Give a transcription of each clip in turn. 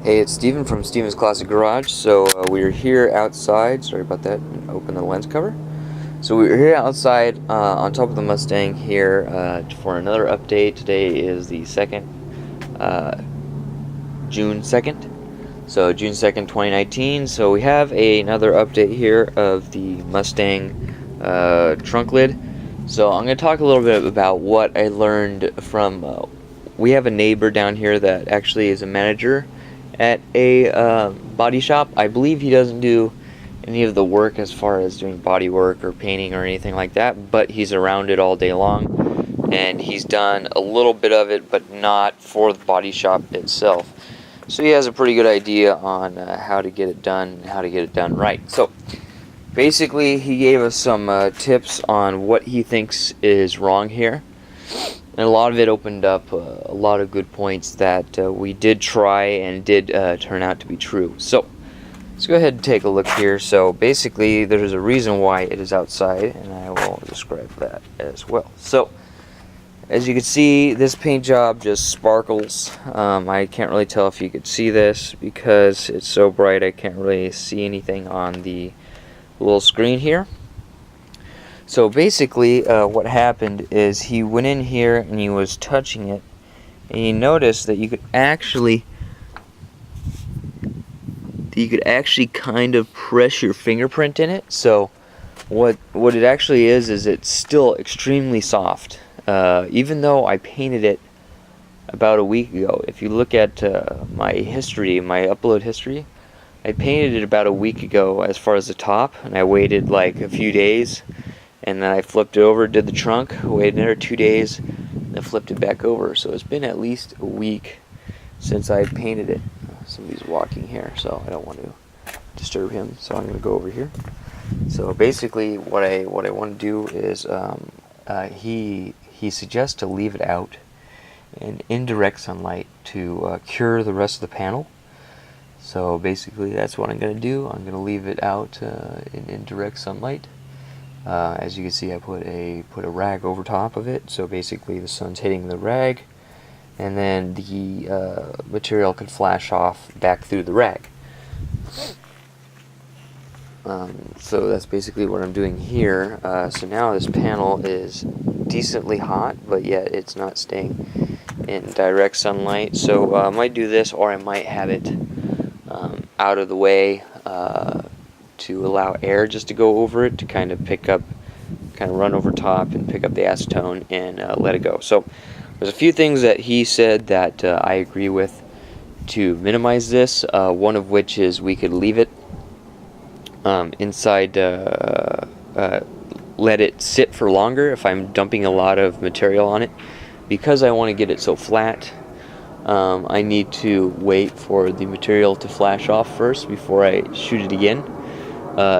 Hey, it's Steven from Steven's Classic Garage. So we're here outside. Sorry about that. Open the lens cover. So we're here outside on top of the Mustang here for another update. Today is the June 2nd. So June 2nd, 2019. So we have another update here of the Mustang trunk lid. So I'm going to talk a little bit about what I learned from. We have a neighbor down here that actually is a manager at a body shop. I believe he doesn't do any of the work as far as doing body work or painting or anything like that, but he's around it all day long, and he's done a little bit of it, but not for the body shop itself. So he has a pretty good idea on how to get it done and how to get it done right. So basically he gave us some tips on what he thinks is wrong here. And a lot of it opened up a lot of good points that we did try and did turn out to be true. So let's go ahead and take a look here. So basically there's a reason why it is outside, and I will describe that as well. So as you can see, this paint job just sparkles. I can't really tell if you could see this because it's so bright I can't really see anything on the little screen here. So basically what happened is he went in here and he was touching it, and you noticed that you could actually kind of press your fingerprint in it. So what it actually is it's still extremely soft, even though I painted it about a week ago. If you look at my history, my upload history, I painted it about a week ago as far as the top, and I waited like a few days. And then I flipped it over, did the trunk, waited another 2 days, then flipped it back over. So it's been at least a week since I painted it. Somebody's walking here, so I don't want to disturb him. So I'm going to go over here. So basically, what I want to do is he suggests to leave it out in indirect sunlight to cure the rest of the panel. So basically, that's what I'm going to do. I'm going to leave it out in indirect sunlight. As you can see, I put a rag over top of it, so basically the sun's hitting the rag, and then the material can flash off back through the rag. So that's basically what I'm doing here. So now this panel is decently hot, but yet it's not staying in direct sunlight. So I might do this, or I might have it out of the way to allow air just to go over it, to kind of run over top and pick up the acetone and let it go. So there's a few things that he said that I agree with to minimize this, one of which is we could leave it inside, let it sit for longer if I'm dumping a lot of material on it. Because I want to get it so flat, I need to wait for the material to flash off first before I shoot it again.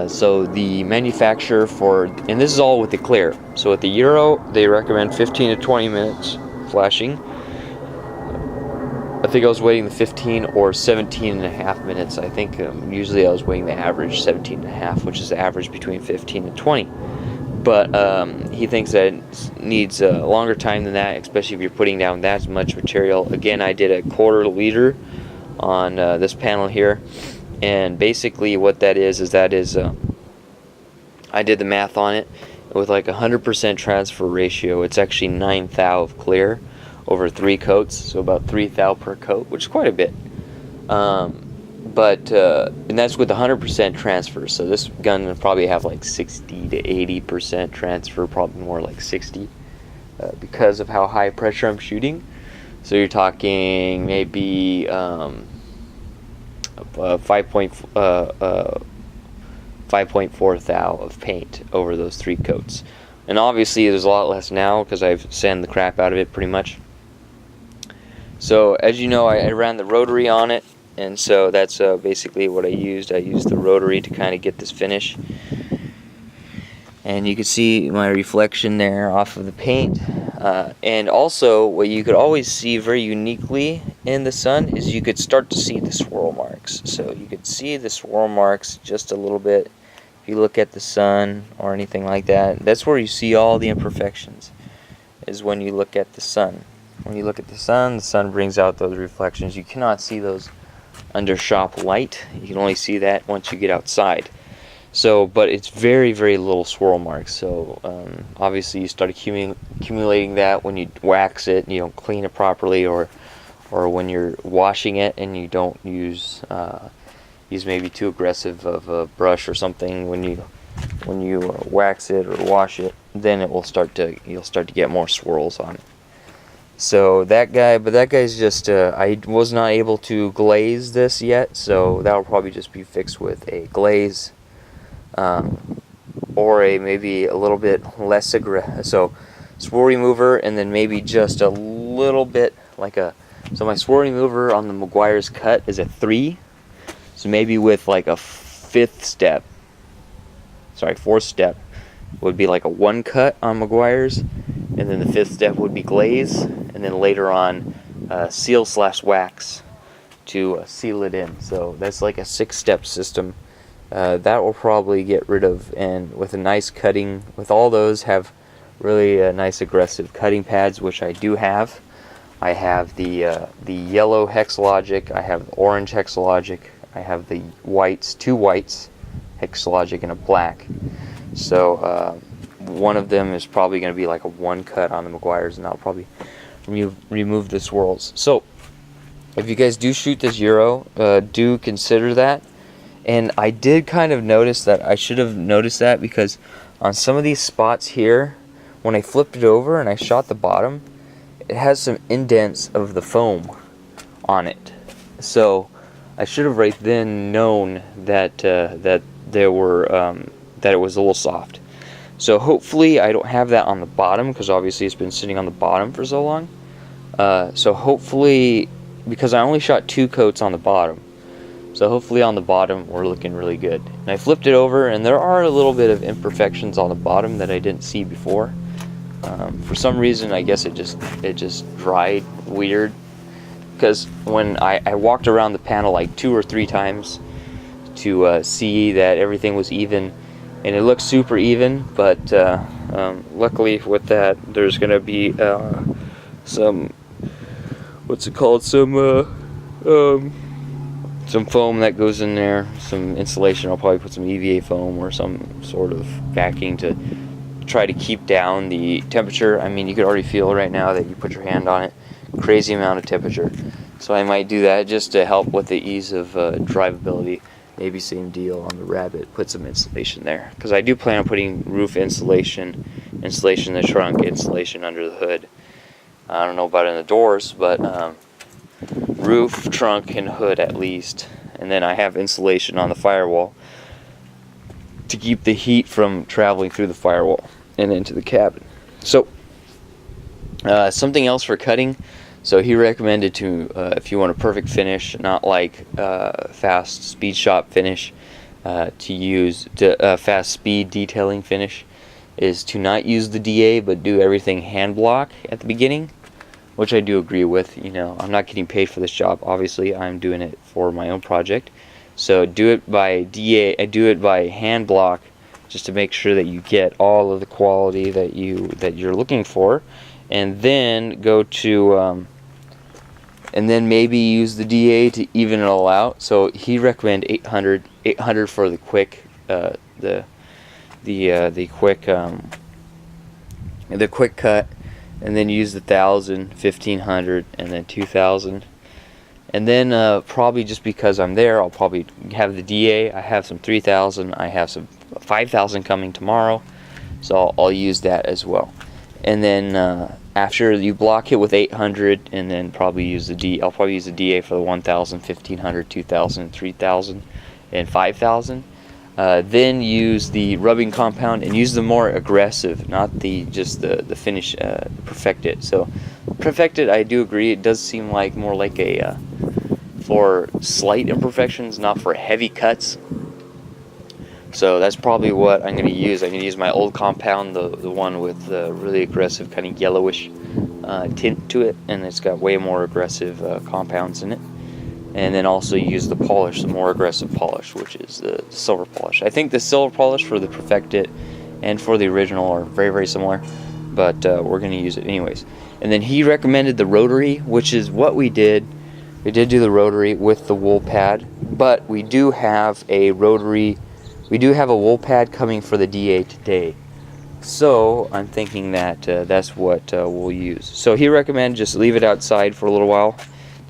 So the manufacturer and this is all with the clear. So with the Euro, they recommend 15 to 20 minutes flashing. I think I was waiting the 15 or 17 and a half minutes. I think usually I was waiting the average 17 and a half, which is the average between 15 and 20. But he thinks that it needs a longer time than that, especially if you're putting down that much material. Again, I did a 1/4 liter on this panel here. And basically what that is I did the math on it with like 100% transfer ratio. It's actually 9 thou of clear over 3 coats, so about 3 thou per coat, which is quite a bit. And that's with 100% transfer. So this gun will probably have like 60 to 80% transfer, probably more like 60, because of how high pressure I'm shooting. So you're talking maybe 5.4 thou of paint over those 3 coats. And obviously there's a lot less now because I've sanded the crap out of it pretty much. So as you know, I ran the rotary on it, and so that's basically what I used. I used the rotary to kind of get this finish. And you can see my reflection there off of the paint. And also, what you could always see very uniquely in the sun is you could start to see the swirl marks. So you could see the swirl marks just a little bit. If you look at the sun or anything like that, that's where you see all the imperfections, is when you look at the sun. When you look at the sun brings out those reflections. You cannot see those under shop light. You can only see that once you get outside. So, but it's very, very little swirl marks. So obviously you start accumulating that when you wax it and you don't clean it properly, or when you're washing it and you don't use maybe too aggressive of a brush or something when you wax it or wash it, then you'll start to get more swirls on it. So that guy's just I was not able to glaze this yet, so that will probably just be fixed with a glaze, or maybe a little bit less aggressive. So swirl remover, and then maybe just a little bit so my swirl remover on the Meguiar's cut is a 3, so maybe with like a fourth step would be like a 1 cut on Meguiar's, and then the 5th step would be glaze, and then later on seal/wax to seal it in. So that's like a 6-step system. That will probably get rid of, and with a nice cutting, with all those have really nice aggressive cutting pads, which I do have. I have the yellow Hexalogic, I have the orange Hexalogic, I have the whites, 2 whites Hexalogic and a black. So one of them is probably going to be like a 1 cut on the Meguiar's, and I'll probably remove the swirls. So if you guys do shoot this Euro, do consider that. And I did kind of notice that I should have noticed that, because on some of these spots here, when I flipped it over and I shot the bottom, it has some indents of the foam on it. So I should have right then known that that it was a little soft. So hopefully I don't have that on the bottom, because obviously it's been sitting on the bottom for so long. So hopefully, because I only shot 2 coats on the bottom, so hopefully on the bottom we're looking really good. And I flipped it over, and there are a little bit of imperfections on the bottom that I didn't see before. For some reason, I guess it just dried weird, because when I walked around the panel like 2 or 3 times to see that everything was even, and it looks super even, but luckily with that there's gonna be some foam that goes in there, some insulation. I'll probably put some EVA foam or some sort of backing to try to keep down the temperature. I mean, you could already feel right now that you put your hand on it, crazy amount of temperature. So I might do that just to help with the ease of drivability. Maybe same deal on the Rabbit, put some insulation there, because I do plan on putting roof insulation in the trunk, insulation under the hood. I don't know about in the doors, but roof, trunk, and hood at least. And then I have insulation on the firewall to keep the heat from traveling through the firewall and into the cabin. So something else for cutting. So he recommended to, if you want a perfect finish, not like fast speed shop finish, to use fast speed detailing finish, is to not use the DA but do everything hand block at the beginning, which I do agree with. You know, I'm not getting paid for this job. Obviously, I'm doing it for my own project. So do it by DA. I do it by hand block, just to make sure that you get all of the quality that you're looking for, and then go to and then maybe use the DA to even it all out. So he recommended 800 for the quick the quick cut, and then use the 1,000, 1,500, and then 2,000. And then probably just because I'm there, I'll probably have the DA. I have some 3,000. I have some 5,000 coming tomorrow, so I'll use that as well. And then after you block it with 800, and then probably use the DA. I'll probably use the DA for the 1,000, 1,500, 2,000, 3,000, and 5,000. Then use the rubbing compound, and use the more aggressive, not just the finish, Perfect It. So Perfect It, I do agree, it does seem like more like a for slight imperfections, not for heavy cuts. So that's probably what I'm going to use. I'm going to use my old compound, the one with the really aggressive kind of yellowish tint to it, and it's got way more aggressive compounds in it. And then also use the polish, the more aggressive polish, which is the silver polish. I think the silver polish for the Perfect It and for the original are very, very similar, but we're going to use it anyways. And then he recommended the rotary, which is what we did We did do the rotary with the wool pad, but we do have a rotary, we do have a wool pad coming for the DA today. So I'm thinking that that's what we'll use. So he recommended just leave it outside for a little while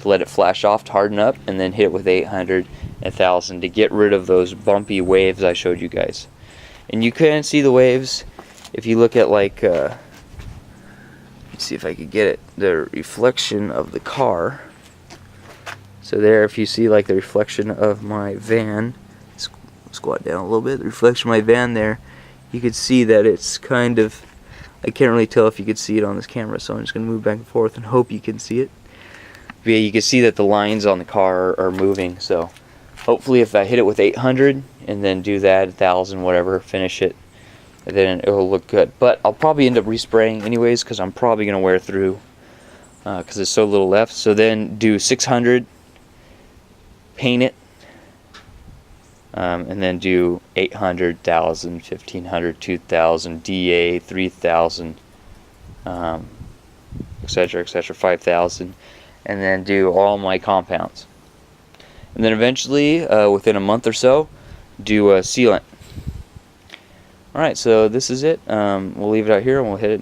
to let it flash off, to harden up, and then hit it with 800 and 1000 to get rid of those bumpy waves I showed you guys. And you can see the waves if you look at, like, let's see if I could get it, the reflection of the car. So there, if you see like the reflection of my van, squat down a little bit, the reflection of my van there, you could see that it's kind of, I can't really tell if you could see it on this camera, so I'm just going to move back and forth and hope you can see it. But yeah, you can see that the lines on the car are moving, so hopefully if I hit it with 800 and then do that, 1000, whatever, finish it, then it'll look good. But I'll probably end up respraying anyways, because I'm probably going to wear through, because there's so little left. So then do 600, paint it, and then do 800, 1000, 1500, 2000, DA, 3000, etc., etc., 5000, and then do all my compounds. And then eventually, within a month or so, do a sealant. Alright, so this is it. We'll leave it out here and we'll hit it